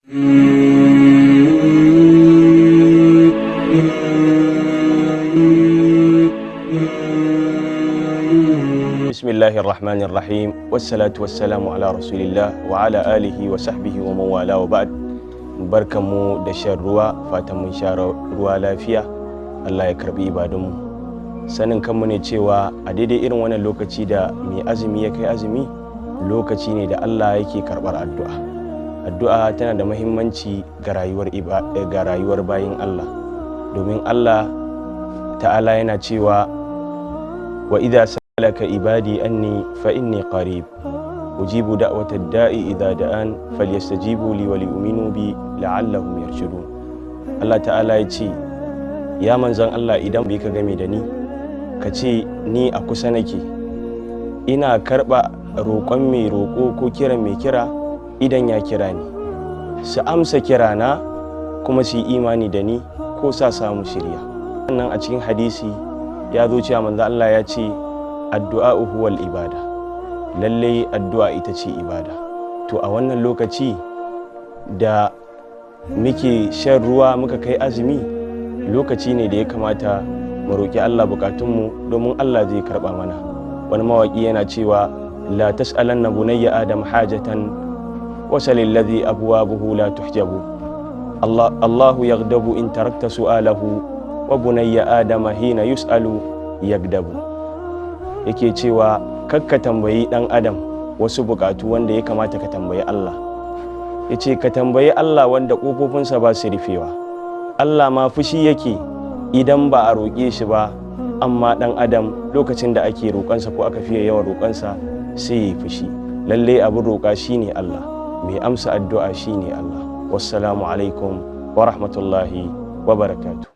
Bismillahir Rahmanir Rahim. Wassalatu wassalamu ala Rasulillah wa ala alihi wa sahbihi wa man wala wa ba'd. Barkanmu da shan ruwa, fatan mun sha ruwa lafiya. Allah ya karbi ibadunmu. Sanin kanmu ne cewa a daidai irin wannan lokaci da mai azumi ya kai azumi, lokaci ne da Allah yake karbar addu'a. Addu'a tana da muhimmanci ga rayuwar bayin Allah. Domin Allah ta'ala yana cewa wa idza sa'alaka ibadi anni fa inni qarib ujibu da'watad da'i idza da'an falyastajibu li wa liyu'minu bi la'allahum yarshudun. Allah ta'ala ya ce, ya manzon Allah, idan bai ka game da ni, ka ce ni a kusa nake, ina karba roƙon mai roƙo ko kiran mai kira idan ya kira ni, su amsa kirana kuma su yi imani da ni ko sa samu shirya. Wannan a cikin hadisi ya zo cewa manzo Allah ya ce addu'a huwal ibada, lalle addu'a ita ce ibada. To a wannan lokaci da muke shan ruwa muka kai azumi, lokaci ne da ya kamata mu roƙi Allah bukatunmu, domin Allah zai karɓa mana. Wani mawaƙi yana cewa la tas'alanna bunayya adam hajatan wasalil ladhi abwabuhu la tuhjabu. Allahu yaghdabu in tarakta su'alahu wa bunayya adama hina yus'alu yagdabu. Yake cewa kakka tambayi dan adam wasu bukatu wanda ya kamata ka tambayi Allah. Yace ka tambayi Allah wanda kofofinsa ba su rufewa. Allah ma fushi yake idan ba a roƙe shi ba, amma dan adam lokacin da ake roƙansa ko aka fiye yawan roƙansa sai ya fushi. Lalle abin roƙa shine Allah, mai amsa addu'a shine Allah. Wassalamu alaikum wa rahmatullahi wa barakatuh.